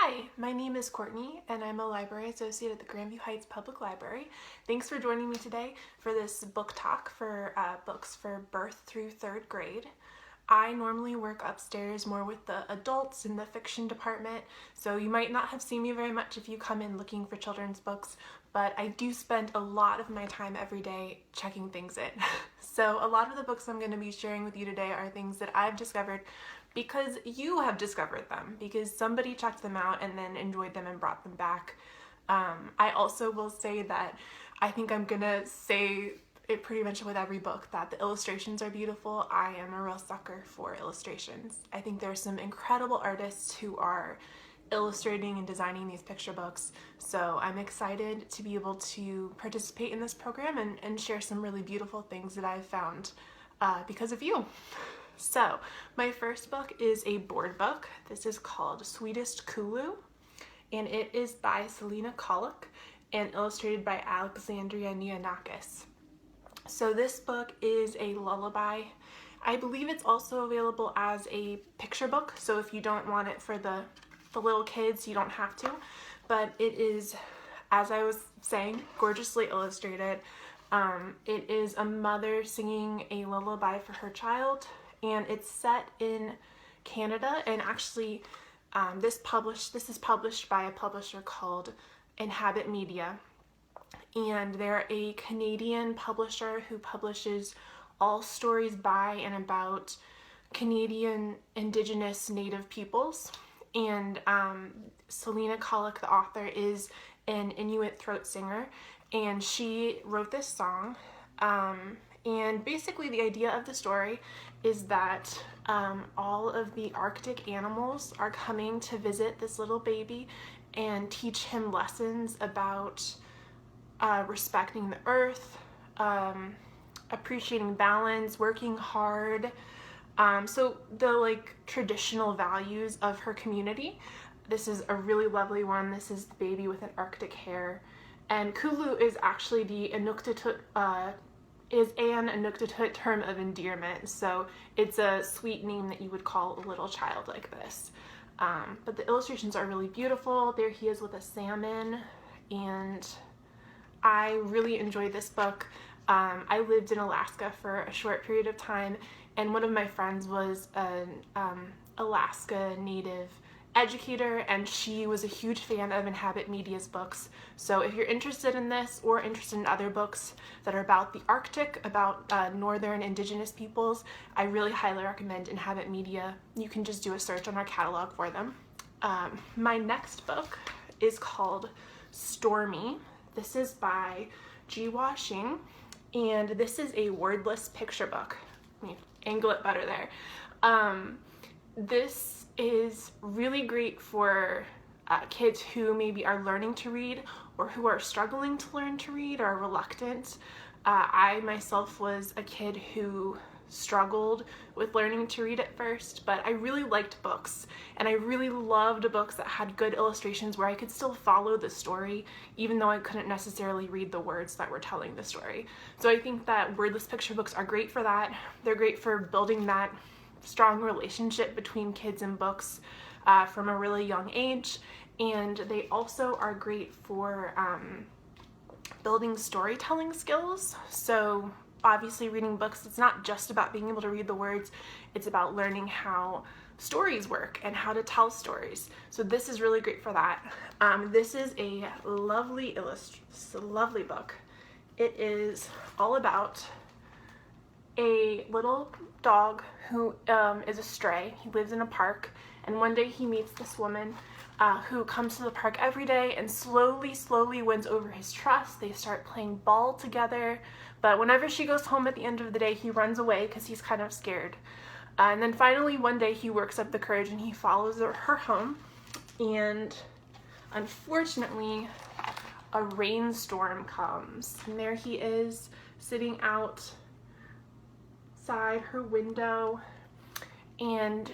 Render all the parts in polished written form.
Hi, my name is Courtney and I'm a library associate at the Grandview Heights Public Library. Thanks for joining me today for this book talk for books for birth through third grade. I normally work upstairs more with the adults in the fiction department, so you might not have seen me very much if you come in looking for children's books, but I do spend a lot of my time every day checking things in. So a lot of the books I'm going to be sharing with you today are things that I've discovered because you have discovered them, because somebody checked them out and then enjoyed them and brought them back. I also will say that I think I'm going to say it pretty much with every book that the illustrations are beautiful. I am a real sucker for illustrations. I think there are some incredible artists who are illustrating and designing these picture books, so I'm excited to be able to participate in this program and share some really beautiful things that I've found because of you. So my first book is a board book. This is called Sweetest Kulu, and it is by Selena Colic and illustrated by Alexandria Neonakis. So this book is a lullaby. I believe it's also available as a picture book, so if you don't want it for the little kids, you don't have to, but it is, as I was saying, gorgeously illustrated. It is a mother singing a lullaby for her child, and it's set in Canada, and actually this is published by a publisher called Inhabit Media, and they're a Canadian publisher who publishes all stories by and about Canadian Indigenous Native peoples. And Selena Colic, the author, is an Inuit throat singer, and she wrote this song. And basically the idea of the story is that all of the Arctic animals are coming to visit this little baby and teach him lessons about respecting the earth, appreciating balance, working hard. So the traditional values of her community. This is a really lovely one. This is the baby with an Arctic hair. And Kulu is actually the Inuktitut, is an Inuktitut term of endearment. So it's a sweet name that you would call a little child like this. But the illustrations are really beautiful. There he is with a salmon, and I really enjoyed this book. I lived in Alaska for a short period of time, and one of my friends was an Alaska Native educator, and she was a huge fan of Inhabit Media's books. So if you're interested in this or interested in other books that are about the Arctic, about northern indigenous peoples, I really highly recommend Inhabit Media. You can just do a search on our catalog for them. My next book is called Stormy. This is by Jiwa Xing, and this is a wordless picture book. Let me angle it better there. This is really great for kids who maybe are learning to read or who are struggling to learn to read or are reluctant. I myself was a kid who struggled with learning to read at first, but I really liked books, and I really loved books that had good illustrations where I could still follow the story even though I couldn't necessarily read the words that were telling the story. So I think that wordless picture books are great for that. They're great for building that strong relationship between kids and books from a really young age, and they also are great for building storytelling skills. So obviously reading books, it's not just about being able to read the words, it's about learning how stories work and how to tell stories. So this is really great for that. This is a lovely book. It is all about a little dog who is a stray. He lives in a park, and one day he meets this woman who comes to the park every day and slowly wins over his trust. They start playing ball together, but whenever she goes home at the end of the day, he runs away because he's kind of scared. And then finally one day he works up the courage and he follows her home, and unfortunately a rainstorm comes, and there he is sitting outside her window, and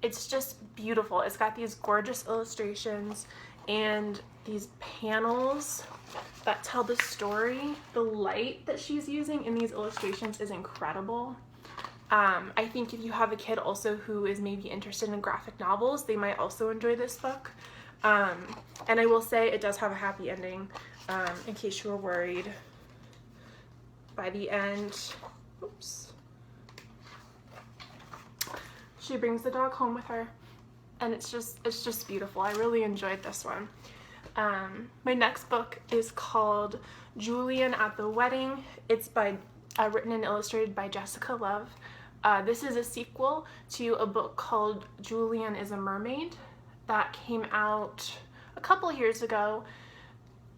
it's just beautiful. It's got these gorgeous illustrations and these panels that tell the story. The light that she's using in these illustrations is incredible. I think if you have a kid also who is maybe interested in graphic novels, they might also enjoy this book. And I will say it does have a happy ending, in case you were worried. By the end, oops, she brings the dog home with her, and it's just beautiful. I really enjoyed this one. My next book is called Julian at the Wedding. It's written and illustrated by Jessica Love. This is a sequel to a book called Julian is a Mermaid that came out a couple years ago.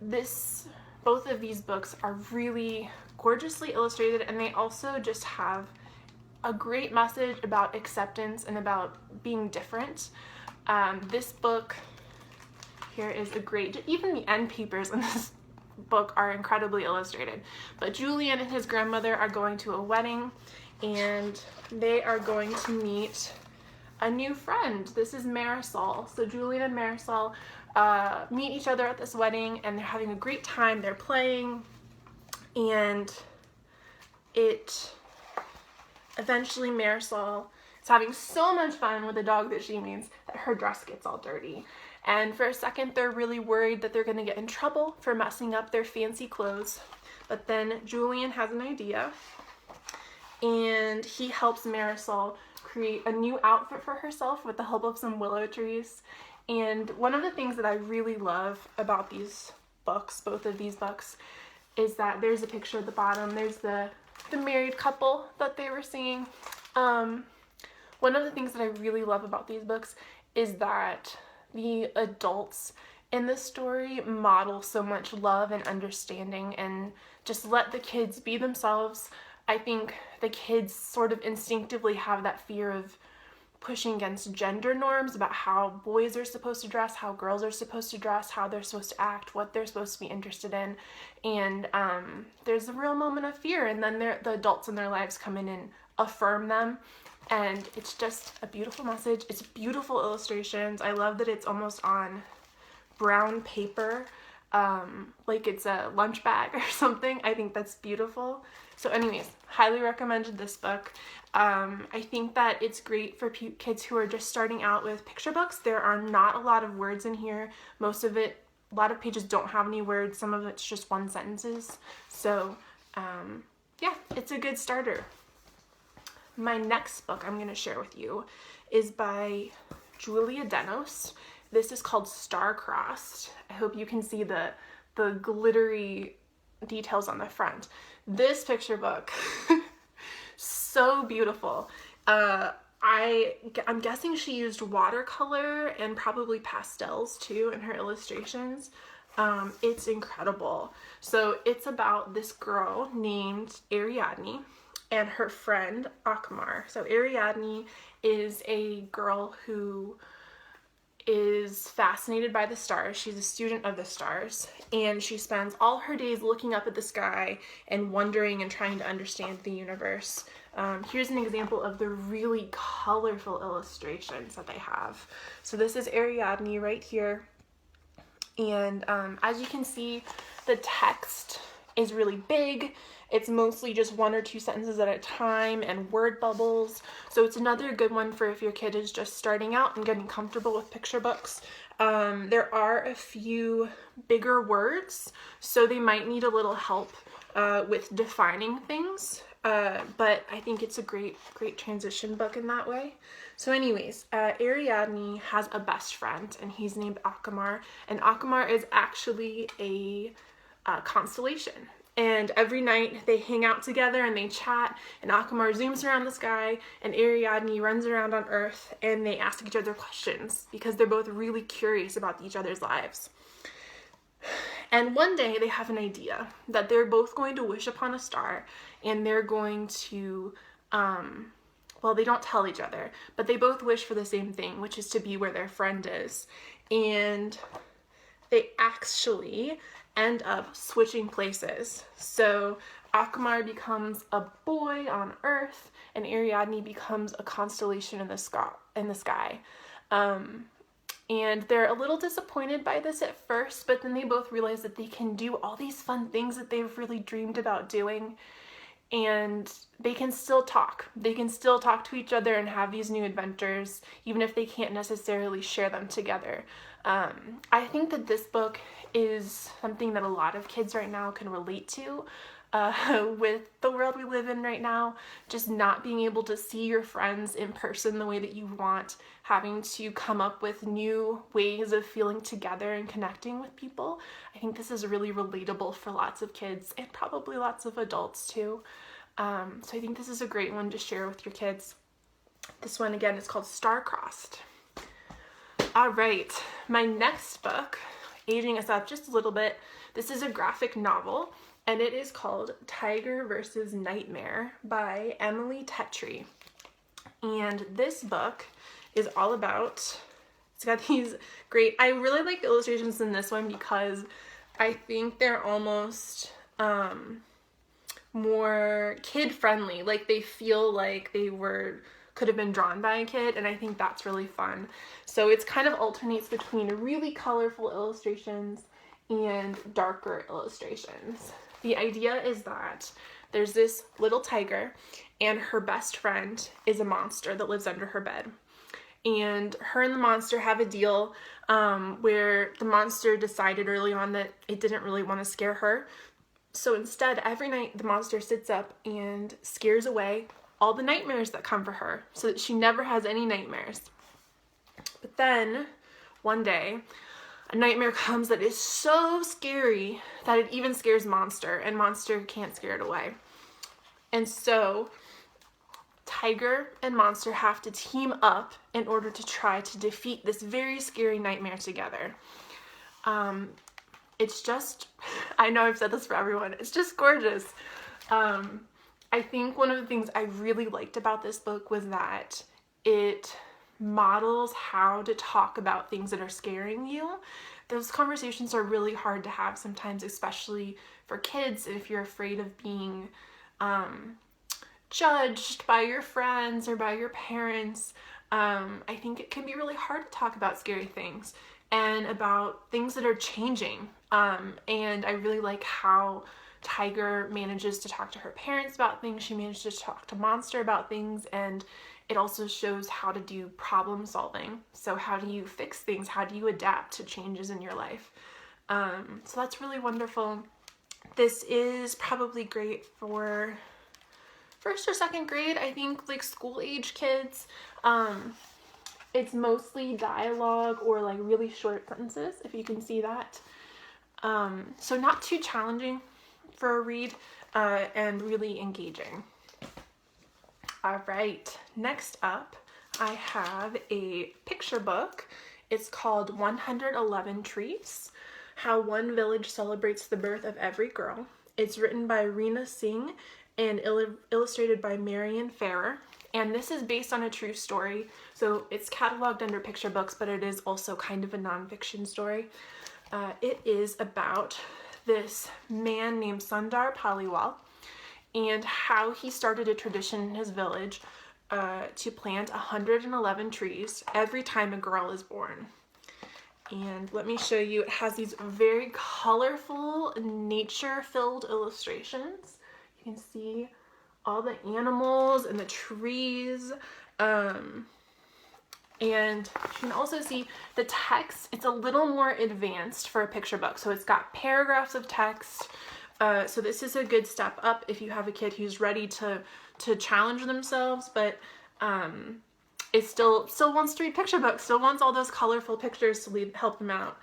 Both of these books are really gorgeously illustrated, and they also just have a great message about acceptance and about being different. This book here is even the end papers in this book are incredibly illustrated. But Julian and his grandmother are going to a wedding, and they are going to meet a new friend. This is Marisol. So Julian and Marisol meet each other at this wedding, and they're having a great time. They're playing, and eventually Marisol is having so much fun with the dog that she meets that her dress gets all dirty. And for a second, they're really worried that they're going to get in trouble for messing up their fancy clothes. But then Julian has an idea, and he helps Marisol create a new outfit for herself with the help of some willow trees. And one of the things that I really love about these books, both of these books, is that there's a picture at the bottom. There's the married couple that they were seeing. One of the things that I really love about these books is that the adults in the story model so much love and understanding and just let the kids be themselves. I think the kids sort of instinctively have that fear of pushing against gender norms about how boys are supposed to dress, how girls are supposed to dress, how they're supposed to act, what they're supposed to be interested in. And there's a real moment of fear, and then the adults in their lives come in and affirm them. And it's just a beautiful message. It's beautiful illustrations. I love that it's almost on brown paper, like it's a lunch bag or something. I think that's beautiful. So anyways, highly recommended this book. I think that it's great for kids who are just starting out with picture books. There are not a lot of words in here. A lot of pages don't have any words. Some of it's just one sentences. So yeah, it's a good starter. My next book I'm going to share with you is by Julia Denos. This is called Star-Crossed. I hope you can see the glittery details on the front. This picture book, so beautiful. I'm guessing she used watercolor and probably pastels too in her illustrations. It's incredible. So it's about this girl named Ariadne and her friend Akmar. So Ariadne is a girl who is fascinated by the stars. She's a student of the stars, and she spends all her days looking up at the sky and wondering and trying to understand the universe. Here's an example of the really colorful illustrations that they have. So this is Ariadne right here, and as you can see, the text is really big. It's mostly just one or two sentences at a time and word bubbles. So it's another good one for if your kid is just starting out and getting comfortable with picture books. There are a few bigger words, so they might need a little help with defining things. But I think it's a great transition book in that way. So anyways, Ariadne has a best friend, and he's named Akmar. And Akmar is actually a constellation. And every night they hang out together and they chat, and Akmar zooms around the sky and Ariadne runs around on Earth, and they ask each other questions because they're both really curious about each other's lives. And one day they have an idea that they're both going to wish upon a star, and they're going to, well, they don't tell each other, but they both wish for the same thing, which is to be where their friend is. And they actually end up switching places. So Akmar becomes a boy on Earth, and Ariadne becomes a constellation in the sky. And they're a little disappointed by this at first, but then they both realize that they can do all these fun things that they've really dreamed about doing. and they can still talk. They can still talk to each other and have these new adventures, even if they can't necessarily share them together. I think that this book is something that a lot of kids right now can relate to with the world we live in right now. Just not being able to see your friends in person the way that you want, having to come up with new ways of feeling together and connecting with people. I think this is really relatable for lots of kids and probably lots of adults too. So I think this is a great one to share with your kids. This one again is called Star-Crossed. All right, my next book, aging us up just a little bit, this is a graphic novel, and it is called Tiger vs. Nightmare by Emily Tetry. And this book is all about, it's got these great, I really like the illustrations in this one because I think they're almost more kid-friendly. Like they feel like they could have been drawn by a kid, and I think that's really fun. So it's kind of alternates between really colorful illustrations and darker illustrations. The idea is that there's this little tiger and her best friend is a monster that lives under her bed. And her and the monster have a deal where the monster decided early on that it didn't really want to scare her. So instead, every night the monster sits up and scares away all the nightmares that come for her so that she never has any nightmares. But then one day, a nightmare comes that is so scary that it even scares Monster, and Monster can't scare it away. And so Tiger and Monster have to team up in order to try to defeat this very scary nightmare together. It's just, I know I've said this for everyone, it's just gorgeous. I think one of the things I really liked about this book was that it models how to talk about things that are scaring you. Those conversations are really hard to have sometimes, especially for kids, if you're afraid of being judged by your friends or by your parents. I think it can be really hard to talk about scary things and about things that are changing. And I really like how Tiger manages to talk to her parents about things. She manages to talk to Monster about things, and it also shows how to do problem solving. So how do you fix things? How do you adapt to changes in your life? So that's really wonderful. This is probably great for first or second grade, I think, like school age kids. It's mostly dialogue or like really short sentences, if you can see that. So not too challenging for a read, and really engaging. All right, next up, I have a picture book. It's called 111 Trees, How One Village Celebrates the Birth of Every Girl. It's written by Reena Singh and illustrated by Marian Farrer. And this is based on a true story. So it's cataloged under picture books, but it is also kind of a nonfiction story. It is about this man named Sundar Paliwal and how he started a tradition in his village to plant 111 trees every time a girl is born. And let me show you, it has these very colorful, nature-filled illustrations. You can see all the animals and the trees. And you can also see the text. It's a little more advanced for a picture book. So it's got paragraphs of text. So this is a good step up if you have a kid who's ready to challenge themselves, but it still wants to read picture books, still wants all those colorful pictures to help them out.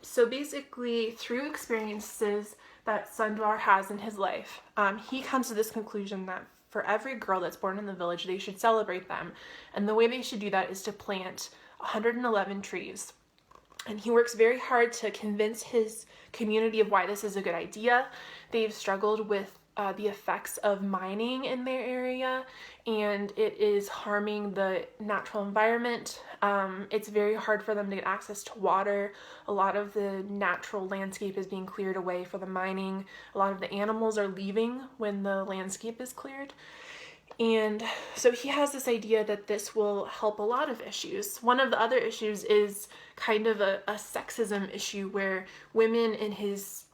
So basically, through experiences that Sundar has in his life, he comes to this conclusion that for every girl that's born in the village, they should celebrate them. And the way they should do that is to plant 111 trees. And he works very hard to convince his community of why this is a good idea. They've struggled with the effects of mining in their area, and it is harming the natural environment. It's very hard for them to get access to water. A lot of the natural landscape is being cleared away for the mining. A lot of the animals are leaving when the landscape is cleared. And so he has this idea that this will help a lot of issues. One of the other issues is kind of a sexism issue where women in his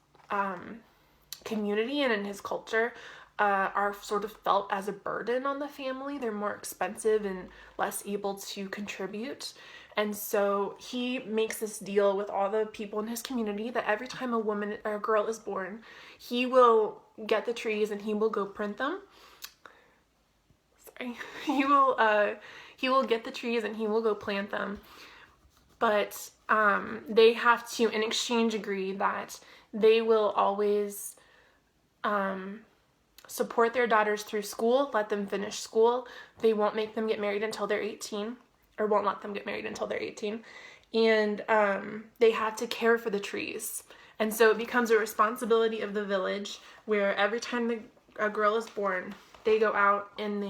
community and in his culture are sort of felt as a burden on the family. They're more expensive and less able to contribute. And so he makes this deal with all the people in his community that every time a woman or a girl is born, he will get the trees and he will go print them. Sorry. He will get the trees and he will go plant them. But they have to, in exchange, agree that they will always support their daughters through school, let them finish school. They won't make them get married until they're 18, or won't let them get married until they're 18. And they have to care for the trees. And so it becomes a responsibility of the village where every time a girl is born, they go out and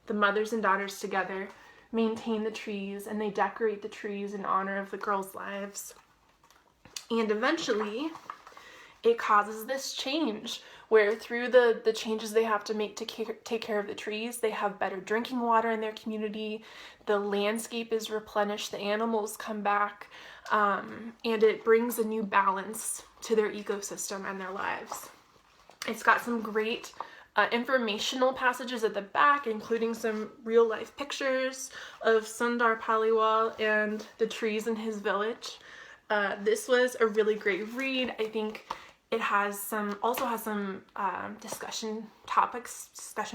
the mothers and daughters together maintain the trees, and they decorate the trees in honor of the girls' lives. And eventually it causes this change where through the changes they have to make to take care of the trees, they have better drinking water in their community, the landscape is replenished, the animals come back, and it brings a new balance to their ecosystem and their lives. It's got some great informational passages at the back, including some real life pictures of Sundar Paliwal and the trees in his village. This was a really great read. I think it also has some discussion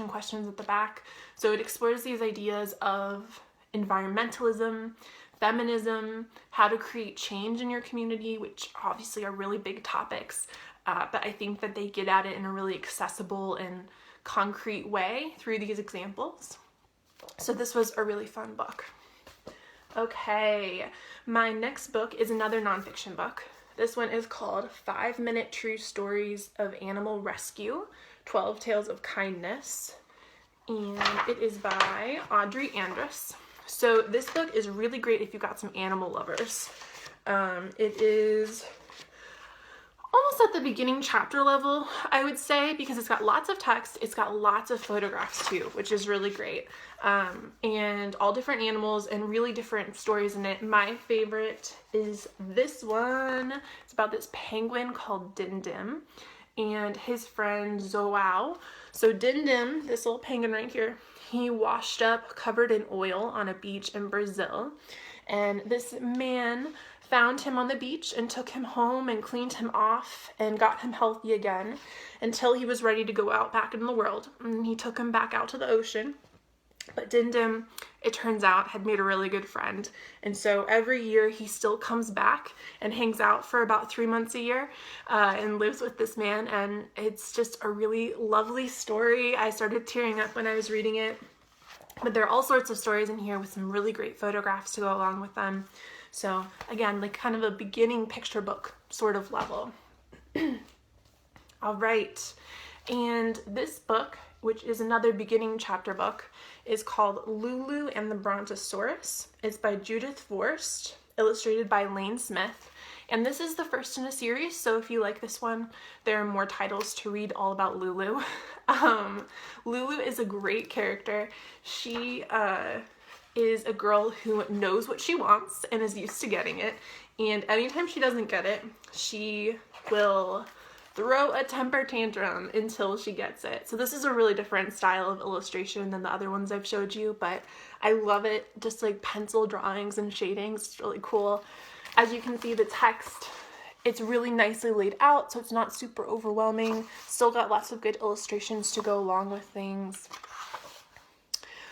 questions at the back. So it explores these ideas of environmentalism, feminism, how to create change in your community, which obviously are really big topics. But I think that they get at it in a really accessible and concrete way through these examples. So this was a really fun book. Okay, my next book is another nonfiction book. This one is called 5-Minute True Stories of Animal Rescue, 12 Tales of Kindness, and it is by Audrey Andrus. So this book is really great if you've got some animal lovers. It is almost at the beginning chapter level, I would say, because it's got lots of text, it's got lots of photographs too, which is really great. And all different animals and really different stories in it. My favorite is this one. It's about this penguin called Din Dim and his friend Zoao. So Din Dim, this little penguin right here, he washed up covered in oil on a beach in Brazil. And this man found him on the beach and took him home and cleaned him off and got him healthy again until he was ready to go out back in the world. And he took him back out to the ocean. But Din Dim, it turns out, had made a really good friend. And so every year he still comes back and hangs out for about 3 months a year and lives with this man. And it's just a really lovely story. I started tearing up when I was reading it. But there are all sorts of stories in here with some really great photographs to go along with them. So again, like kind of a beginning picture book sort of level. All right. And this book, which is another beginning chapter book, is called Lulu and the Brontosaurus. It's by Judith Forst, illustrated by Lane Smith. And this is the first in a series, so if you like this one, there are more titles to read all about Lulu. Lulu is a great character. She is a girl who knows what she wants and is used to getting it. And anytime she doesn't get it, she will throw a temper tantrum until she gets it. So this is a really different style of illustration than the other ones I've showed you, but I love it. Just like pencil drawings and shadings. It's really cool. As you can see, the text, it's really nicely laid out, so it's not super overwhelming. Still got lots of good illustrations to go along with things.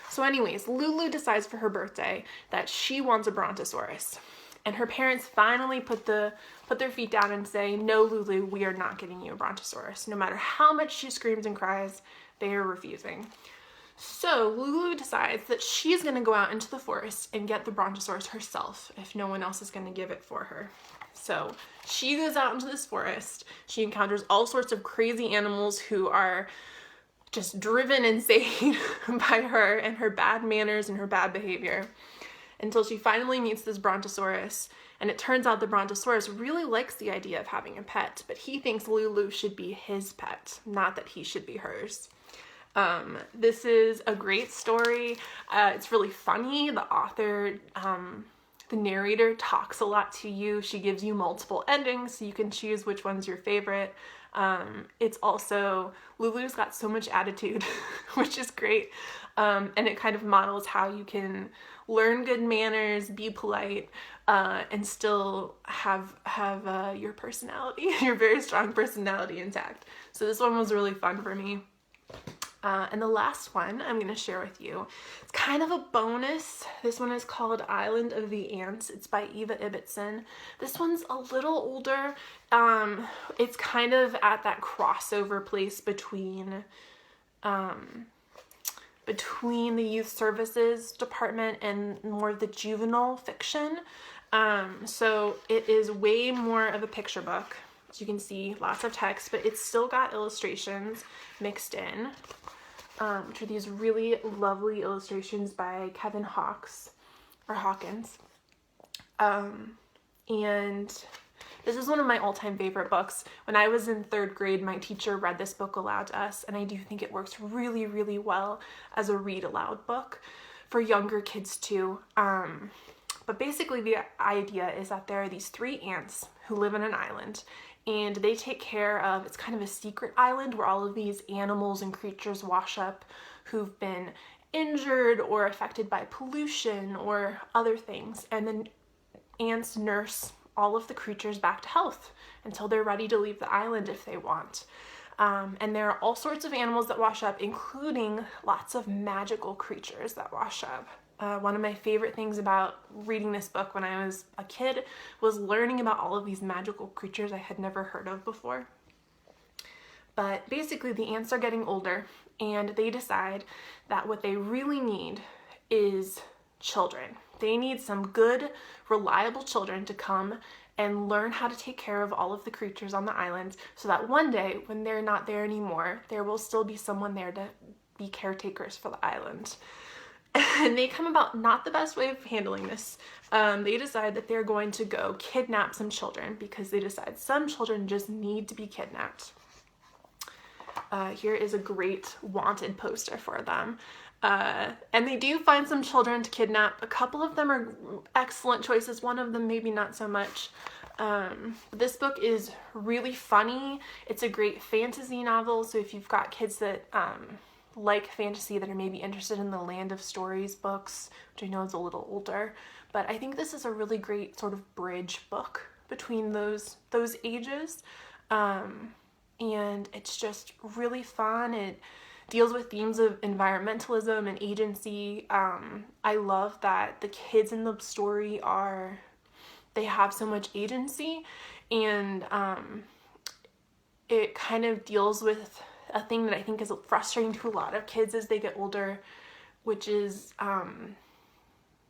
So anyways, Lulu decides for her birthday that she wants a Brontosaurus. And her parents finally put their feet down and say, no, Lulu, we are not getting you a Brontosaurus. No matter how much she screams and cries, they are refusing. So Lulu decides that she's going to go out into the forest and get the Brontosaurus herself if no one else is going to give it for her. So she goes out into this forest. She encounters all sorts of crazy animals who are just driven insane by her and her bad manners and her bad behavior, until she finally meets this Brontosaurus. And it turns out the Brontosaurus really likes the idea of having a pet, but he thinks Lulu should be his pet, not that he should be hers. This is a great story. It's really funny. The author The narrator talks a lot to you. She gives you multiple endings, so you can choose which one's your favorite. It's also, Lulu's got so much attitude, which is great. And it kind of models how you can learn good manners, be polite, and still have your personality, your very strong personality intact. So this one was really fun for me. And the last one I'm going to share with you, it's kind of a bonus. This one is called Island of the Ants. It's by Eva Ibbotson. This one's a little older. It's kind of at that crossover place between the youth services department and more of the juvenile fiction. So it is way more of a picture book. As you can see, lots of text, but it's still got illustrations mixed in, which are these really lovely illustrations by Kevin Hawkins. And this is one of my all-time favorite books. When I was in 3rd grade, my teacher read this book aloud to us, and I do think it works really, really well as a read-aloud book for younger kids too. But basically the idea is that there are these 3 ants who live on an island, and they take care of, it's kind of a secret island where all of these animals and creatures wash up who've been injured or affected by pollution or other things. And then ants nurse all of the creatures back to health until they're ready to leave the island if they want. And there are all sorts of animals that wash up, including lots of magical creatures that wash up. One of my favorite things about reading this book when I was a kid was learning about all of these magical creatures I had never heard of before. But basically the ants are getting older, and they decide that what they really need is children. They need some good, reliable children to come and learn how to take care of all of the creatures on the island, so that one day when they're not there anymore, there will still be someone there to be caretakers for the island. And they come about not the best way of handling this. They decide that they're going to go kidnap some children because they decide some children just need to be kidnapped. Here is a great wanted poster for them. And they do find some children to kidnap. A couple of them are excellent choices. One of them maybe not so much. This book is really funny. It's a great fantasy novel. So if you've got kids that like fantasy, that are maybe interested in the Land of Stories books, which I know is a little older, but I think this is a really great sort of bridge book between those ages. And it's just really fun. It deals with themes of environmentalism and agency. I love that the kids in the story they have so much agency, and it kind of deals with a thing that I think is frustrating to a lot of kids as they get older, which is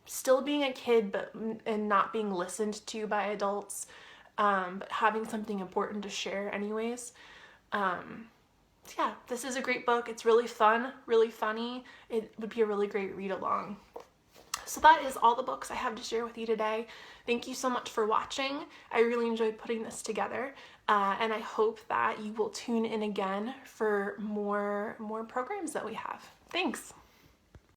still being a kid and not being listened to by adults, but having something important to share anyways. Yeah, this is a great book. It's really fun, really funny. It would be a really great read along. So that is all the books I have to share with you today. Thank you so much for watching. I really enjoyed putting this together, and I hope that you will tune in again for more programs that we have. Thanks.